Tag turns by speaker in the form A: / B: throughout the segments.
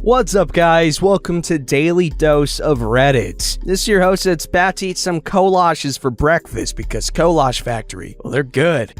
A: What's up, guys? Welcome to Daily Dose of Reddit. This is your host that's about to eat some collages for breakfast because Collage Factory, well, they're good.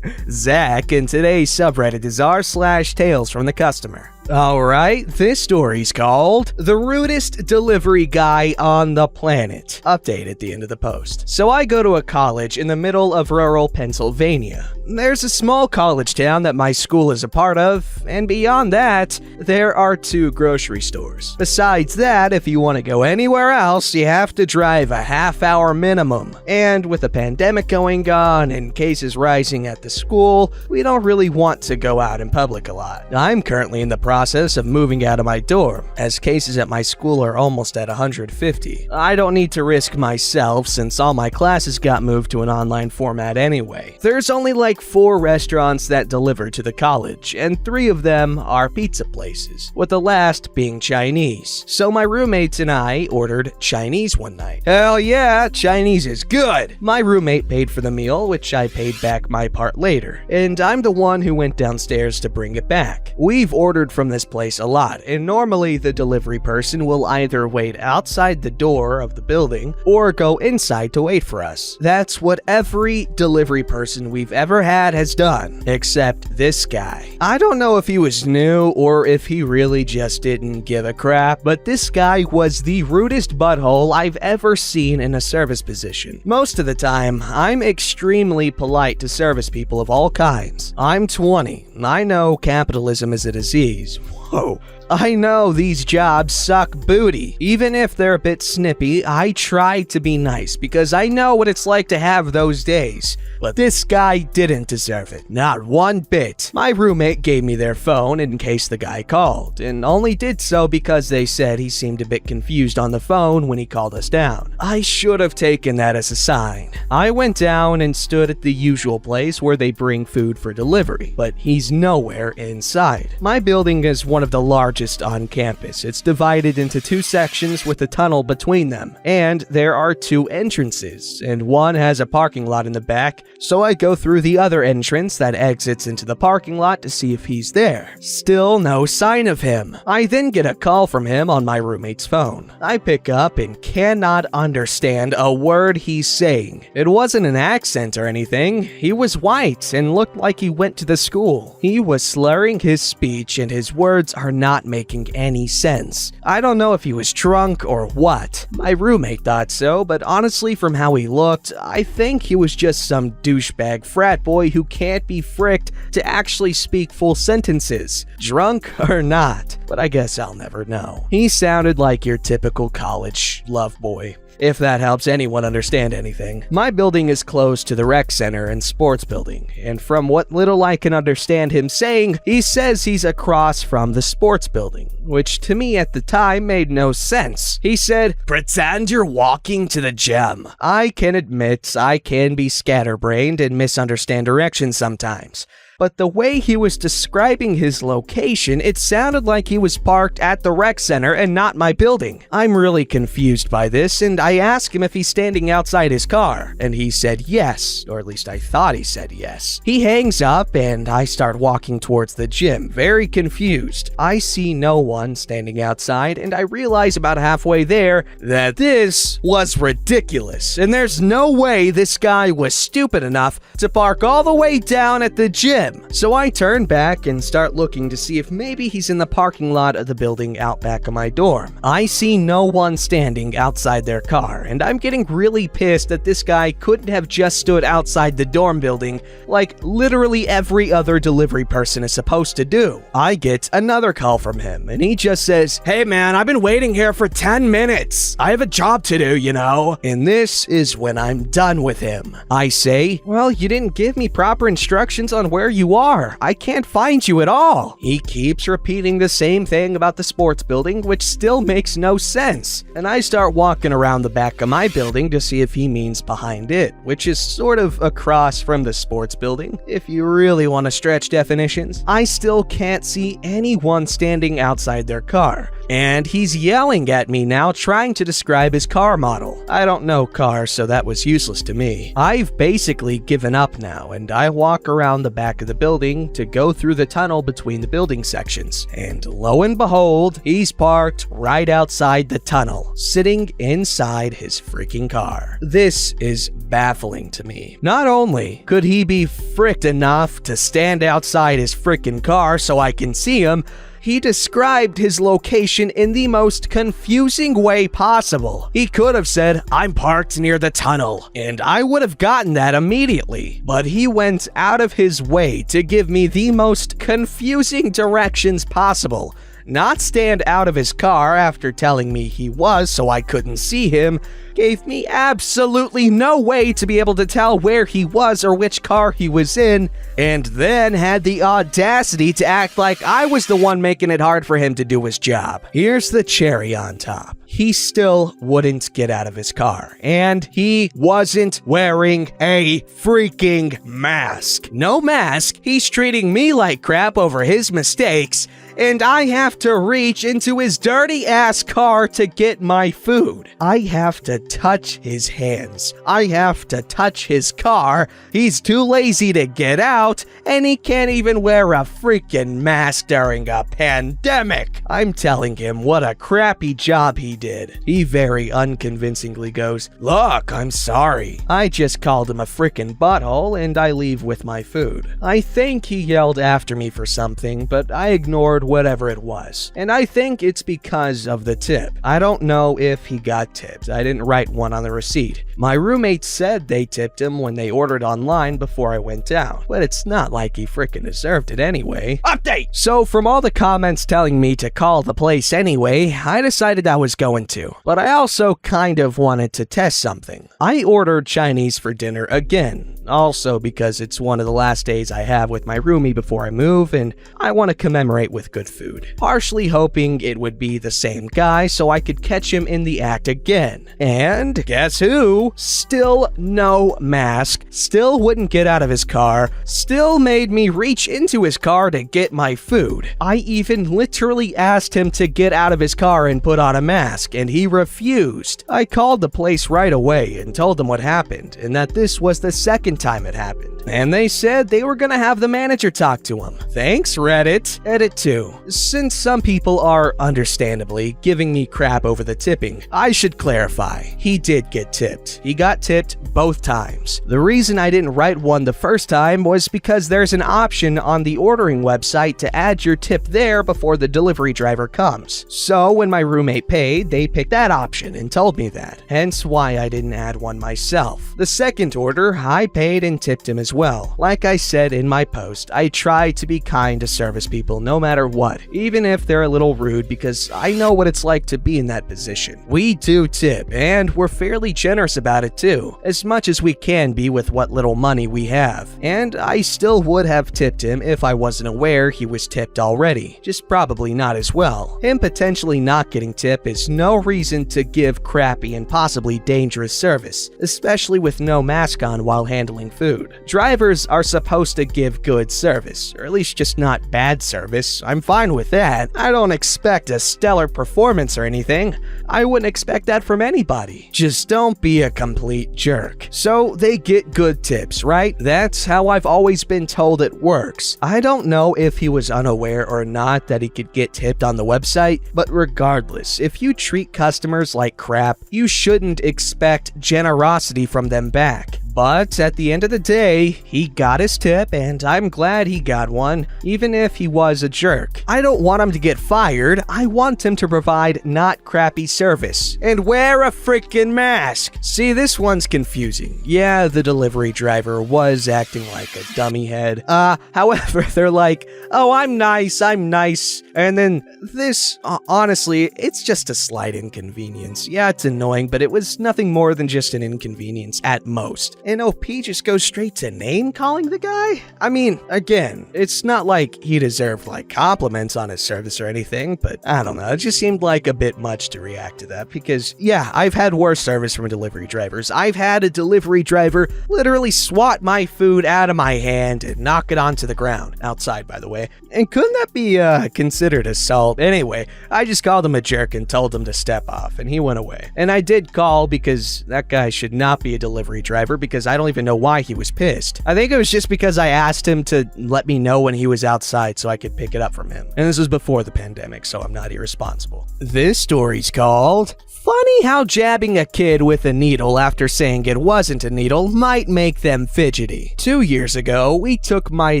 A: Zach, and today's subreddit is r/TalesFromTheCustomer. Alright, this story's called The Rudest Delivery Guy on the Planet. Update at the end of the post. So I go to a college in the middle of rural Pennsylvania. There's a small college town that my school is a part of, and beyond that, there are 2 grocery stores. Besides that, if you want to go anywhere else, you have to drive a half-hour minimum. And with the pandemic going on and cases rising at the school, we don't really want to go out in public a lot. I'm currently in the process of moving out of my dorm, as cases at my school are almost at 150. I don't need to risk myself since all my classes got moved to an online format anyway. There's only like 4 restaurants that deliver to the college, and 3 of them are pizza places, with the last being Chinese. So my roommates and I ordered Chinese one night. Hell yeah, Chinese is good! My roommate paid for the meal, which I paid back my part later, and I'm the one who went downstairs to bring it back. We've ordered from this place a lot, and normally the delivery person will either wait outside the door of the building or go inside to wait for us. That's what every delivery person we've ever had has done, except this guy. I don't know if he was new or if he really just didn't give a crap, but this guy was the rudest butthole I've ever seen in a service position. Most of the time, I'm extremely polite to service people of all kinds. I'm 20, and I know capitalism is a disease. Whoa. I know these jobs suck booty. Even if they're a bit snippy, I try to be nice because I know what it's like to have those days. But this guy didn't deserve it. Not one bit. My roommate gave me their phone in case the guy called, and only did so because they said he seemed a bit confused on the phone when he called us down. I should have taken that as a sign. I went down and stood at the usual place where they bring food for delivery, but he's nowhere inside. My building is one of the largest on campus. It's divided into 2 sections with a tunnel between them, and there are 2 entrances, and one has a parking lot in the back, so I go through the other entrance that exits into the parking lot to see if he's there. Still no sign of him. I then get a call from him on my roommate's phone. I pick up and cannot understand a word he's saying. It wasn't an accent or anything. He was white and looked like he went to the school. He was slurring his speech and his words are not making any sense. I don't know if he was drunk or what. My roommate thought so, but honestly from how he looked, I think he was just some douchebag frat boy who can't be fricked to actually speak full sentences, drunk or not, but I guess I'll never know. He sounded like your typical college love boy, if that helps anyone understand anything. My building is close to the rec center and sports building, and from what little I can understand him saying, he says he's across from the sports building, which to me at the time made no sense. He said, "Pretend you're walking to the gym." I can admit I can be scatterbrained and misunderstand directions sometimes. But the way he was describing his location, it sounded like he was parked at the rec center and not my building. I'm really confused by this, and I asked him if he's standing outside his car, and he said yes, or at least I thought he said yes. He hangs up, and I start walking towards the gym, very confused. I see no one standing outside, and I realize about halfway there that this was ridiculous, and there's no way this guy was stupid enough to park all the way down at the gym. So I turn back and start looking to see if maybe he's in the parking lot of the building out back of my dorm. I see no one standing outside their car, and I'm getting really pissed that this guy couldn't have just stood outside the dorm building like literally every other delivery person is supposed to do. I get another call from him, and he just says, "Hey man, I've been waiting here for 10 minutes. I have a job to do, you know." And this is when I'm done with him. I say, "Well, you didn't give me proper instructions on where you are. I can't find you at all." He keeps repeating the same thing about the sports building, which still makes no sense. And I start walking around the back of my building to see if he means behind it, which is sort of across from the sports building, if you really want to stretch definitions. I still can't see anyone standing outside their car. And he's yelling at me now, trying to describe his car model. I don't know cars, so that was useless to me. I've basically given up now, and I walk around the back of the building to go through the tunnel between the building sections. And lo and behold, he's parked right outside the tunnel, sitting inside his freaking car. This is baffling to me. Not only could he be fricked enough to stand outside his freaking car so I can see him, he described his location in the most confusing way possible. He could have said, "I'm parked near the tunnel," and I would have gotten that immediately. But he went out of his way to give me the most confusing directions possible. Not stand out of his car after telling me he was so I couldn't see him, gave me absolutely no way to be able to tell where he was or which car he was in, and then had the audacity to act like I was the one making it hard for him to do his job. Here's the cherry on top. He still wouldn't get out of his car, and he wasn't wearing a freaking mask. No mask, he's treating me like crap over his mistakes, and I have to reach into his dirty ass car to get my food. I have to touch his hands. I have to touch his car. He's too lazy to get out, and he can't even wear a freaking mask during a pandemic. I'm telling him what a crappy job he did. He very unconvincingly goes, "Look, I'm sorry. I just called him a freaking butthole, and I leave with my food." I think he yelled after me for something, but I ignored whatever it was. And I think it's because of the tip. I don't know if he got tipped. I didn't write one on the receipt. My roommate said they tipped him when they ordered online before I went out, but it's not like he freaking deserved it anyway. Update! So from all the comments telling me to call the place anyway, I decided I was going to. But I also kind of wanted to test something. I ordered Chinese for dinner again. Also because it's one of the last days I have with my roomie before I move, and I want to commemorate with good food. Partially hoping it would be the same guy so I could catch him in the act again. And guess who? Still no mask, still wouldn't get out of his car, still made me reach into his car to get my food. I even literally asked him to get out of his car and put on a mask, and he refused. I called the place right away and told them what happened, and that this was the second time it happened. And they said they were gonna have the manager talk to him. Thanks, Reddit. Edit 2. Since some people are, understandably, giving me crap over the tipping, I should clarify. He did get tipped. He got tipped both times. The reason I didn't write one the first time was because there's an option on the ordering website to add your tip there before the delivery driver comes. So when my roommate paid, they picked that option and told me that. Hence why I didn't add one myself. The second order, I paid and tipped him as well. Like I said in my post, I try to be kind to service people no matter what, even if they're a little rude, because I know what it's like to be in that position. We do tip, and we're fairly generous about it too, as much as we can be with what little money we have. And I still would have tipped him if I wasn't aware he was tipped already, just probably not as well. Him potentially not getting tip is no reason to give crappy and possibly dangerous service, especially with no mask on while handling food. Drivers are supposed to give good service, or at least just not bad service. I'm fine with that. I don't expect a stellar performance or anything. I wouldn't expect that from anybody. Just don't be a complete jerk. So they get good tips, right? That's how I've always been told it works. I don't know if he was unaware or not that he could get tipped on the website, but regardless, if you treat customers like crap, you shouldn't expect generosity from them back. But at the end of the day, he got his tip, and I'm glad he got one, even if he was a jerk. I don't want him to get fired. I want him to provide not crappy service. And wear a freaking mask. See, this one's confusing. Yeah, the delivery driver was acting like a dummy head. However, they're like, "Oh, I'm nice. And then this, honestly, it's just a slight inconvenience. Yeah, it's annoying, but it was nothing more than just an inconvenience at most. And OP just goes straight to name-calling the guy? I mean, again, it's not like he deserved, compliments on his service or anything, but I don't know, it just seemed like a bit much to react to that because, yeah, I've had worse service from delivery drivers. I've had a delivery driver literally swat my food out of my hand and knock it onto the ground. Outside, by the way. And couldn't that be, considered assault? Anyway, I just called him a jerk and told him to step off, and he went away. And I did call because that guy should not be a delivery driver because I don't even know why he was pissed. I think it was just because I asked him to let me know when he was outside so I could pick it up from him. And this was before the pandemic, so I'm not irresponsible. This story's called Funny How Jabbing a Kid with a Needle After Saying It Wasn't a Needle Might Make Them Fidgety. 2 years ago, we took my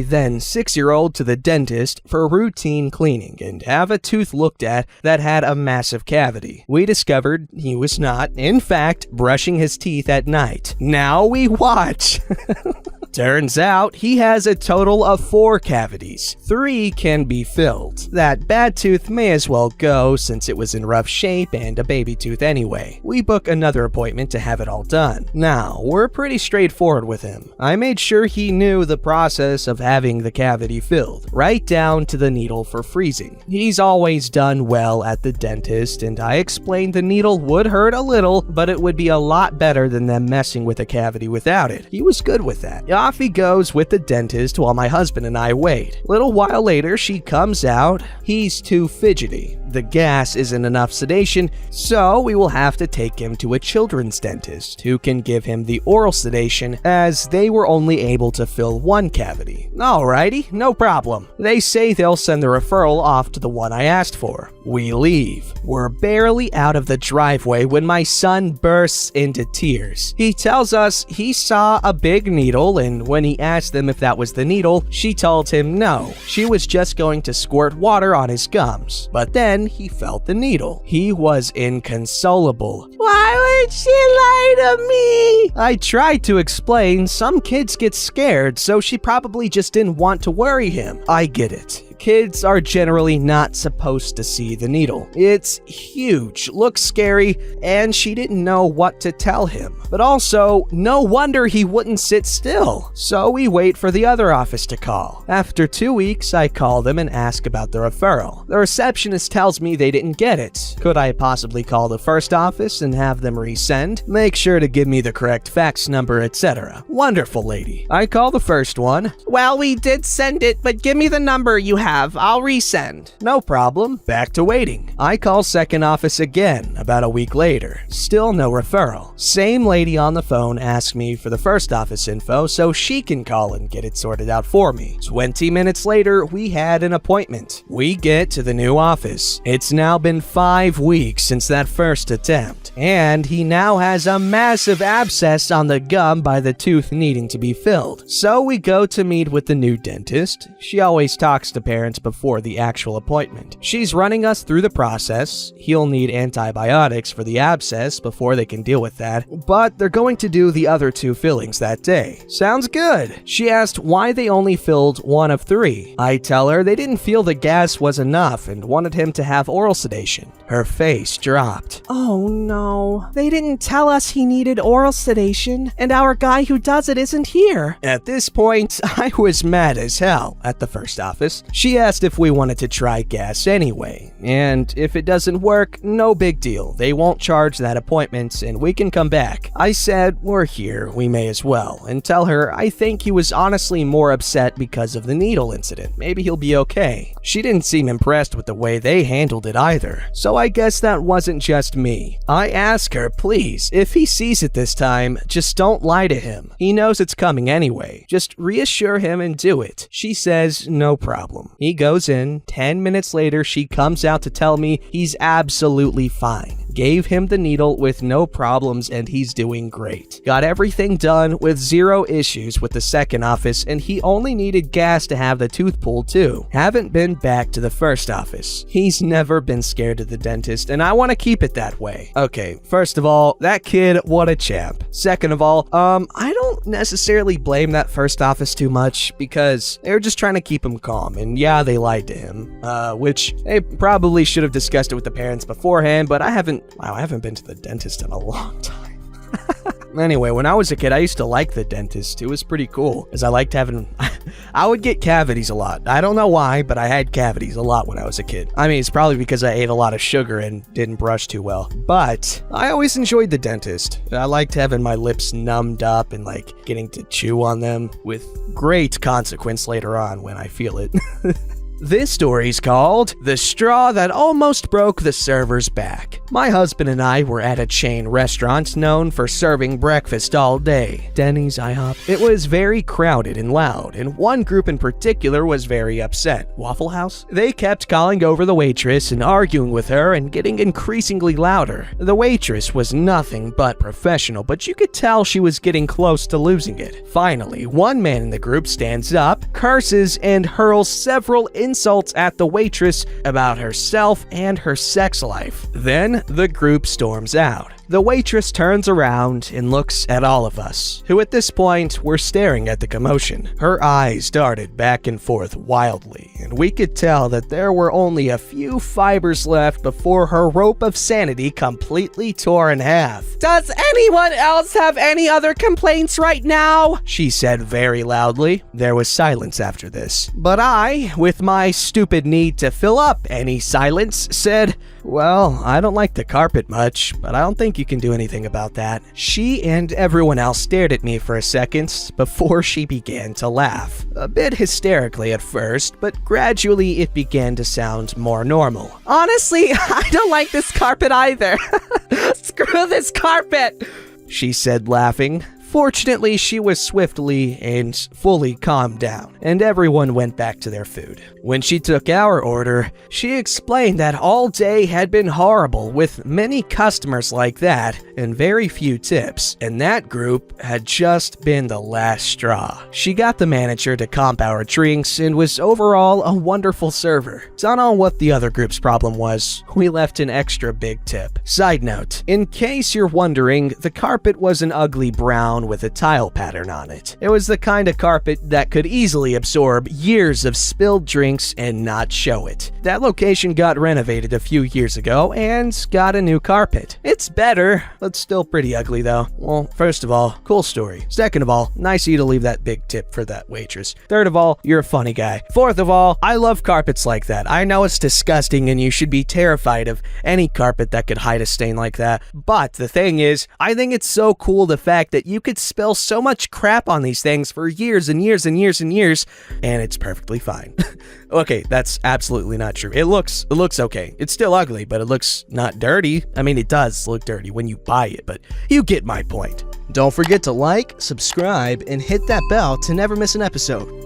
A: then 6-year-old to the dentist for routine cleaning and have a tooth looked at that had a massive cavity. We discovered he was not, in fact, brushing his teeth at night. Now we watch. Turns out he has a total of 4 cavities. 3 can be filled. That bad tooth may as well go since it was in rough shape and a baby tooth anyway. We book another appointment to have it all done. Now, we're pretty straightforward with him. I made sure he knew the process of having the cavity filled, right down to the needle for freezing. He's always done well at the dentist, and I explained the needle would hurt a little, but it would be a lot better than them messing with a cavity without it. He was good with that. Off he goes with the dentist while my husband and I wait. Little while later, she comes out. He's too fidgety. The gas isn't enough sedation, so we will have to take him to a children's dentist who can give him the oral sedation as they were only able to fill 1 cavity. Alrighty, no problem. They say they'll send the referral off to the one I asked for. We leave. We're barely out of the driveway when my son bursts into tears. He tells us he saw a big needle, and when he asked them if that was the needle, she told him no. She was just going to squirt water on his gums. But then he felt the needle. He was inconsolable. Why would she lie to me? I tried to explain some kids get scared, so she probably just didn't want to worry him. I get it. Kids are generally not supposed to see the needle. It's huge, looks scary, and she didn't know what to tell him. But also, no wonder he wouldn't sit still. So we wait for the other office to call. After 2 weeks, I call them and ask about the referral. The receptionist tells me they didn't get it. Could I possibly call the first office and have them resend? Make sure to give me the correct fax number, etc. Wonderful lady. I call the first one. Well, we did send it, but give me the number you have. I'll resend. No problem. Back to waiting. I call second office again about a week later. Still no referral. Same lady on the phone asked me for the first office info so she can call and get it sorted out for me. 20 minutes later, we had an appointment. We get to the new office. It's now been 5 weeks since that first attempt, and he now has a massive abscess on the gum by the tooth needing to be filled. So we go to meet with the new dentist. She always talks to parents before the actual appointment. She's running us through the process. He'll need antibiotics for the abscess before they can deal with that, but they're going to do the other 2 fillings that day. Sounds good. She asked why they only filled 1 of 3. I tell her they didn't feel the gas was enough and wanted him to have oral sedation. Her face dropped. Oh no, they didn't tell us he needed oral sedation, and our guy who does it isn't here. At this point, I was mad as hell at the first office. She asked if we wanted to try gas anyway, and if it doesn't work, no big deal. They won't charge that appointment and we can come back. I said, we're here, we may as well, and tell her I think he was honestly more upset because of the needle incident. Maybe he'll be okay. She didn't seem impressed with the way they handled it either, so I guess that wasn't just me. I ask her, please, if he sees it this time, just don't lie to him. He knows it's coming anyway. Just reassure him and do it. She says, no problem. He goes in. 10 minutes later, she comes out to tell me he's absolutely fine. Gave him the needle with no problems and he's doing great. Got everything done with 0 issues with the second office, and he only needed gas to have the tooth pulled too. Haven't been back to the first office. He's never been scared of the dentist, and I want to keep it that way. Okay, first of all, that kid, what a champ. Second of all, I don't necessarily blame that first office too much because they were just trying to keep him calm, and yeah, they lied to him, which they probably should have discussed it with the parents beforehand, but I haven't been to the dentist in a long time. Anyway, when I was a kid, I used to like the dentist. It was pretty cool, as I liked having... I would get cavities a lot. I don't know why, but I had cavities a lot when I was a kid. I mean, it's probably because I ate a lot of sugar and didn't brush too well. But I always enjoyed the dentist. I liked having my lips numbed up and like getting to chew on them with great consequence later on when I feel it. This story's called The Straw That Almost Broke the Server's Back. My husband and I were at a chain restaurant known for serving breakfast all day, Denny's, IHOP. It was very crowded and loud, and one group in particular was very upset. Waffle House? They kept calling over the waitress and arguing with her and getting increasingly louder. The waitress was nothing but professional, but you could tell she was getting close to losing it. Finally, one man in the group stands up, curses, and hurls several insults at the waitress about herself and her sex life. Then the group storms out. The waitress turns around and looks at all of us, who at this point were staring at the commotion. Her eyes darted back and forth wildly, and we could tell that there were only a few fibers left before her rope of sanity completely tore in half. "Does anyone else have any other complaints right now?" she said very loudly. There was silence after this, but I, with my stupid need to fill up any silence, said, "Well, I don't like the carpet much, but I don't think you can do anything about that." She and everyone else stared at me for a second before she began to laugh. A bit hysterically at first, but gradually it began to sound more normal. "Honestly, I don't like this carpet either. Screw this carpet," she said, laughing. Fortunately, she was swiftly and fully calmed down, and everyone went back to their food. When she took our order, she explained that all day had been horrible with many customers like that and very few tips, and that group had just been the last straw. She got the manager to comp our drinks and was overall a wonderful server. Don't know what the other group's problem was. We left an extra big tip. Side note, in case you're wondering, the carpet was an ugly brown with a tile pattern on it. It was the kind of carpet that could easily absorb years of spilled drinks and not show it. That location got renovated a few years ago and got a new carpet. It's better, but still pretty ugly though. Well, first of all, cool story. Second of all, nice of you to leave that big tip for that waitress. Third of all, you're a funny guy. Fourth of all, I love carpets like that. I know it's disgusting and you should be terrified of any carpet that could hide a stain like that. But the thing is, I think it's so cool the fact that you could spill so much crap on these things for years and years and years and years, and it's perfectly fine. Okay, that's absolutely not true. It looks okay. It's still ugly, but it looks not dirty. I mean, it does look dirty when you buy it, but you get my point. Don't forget to like, subscribe, and hit that bell to never miss an episode.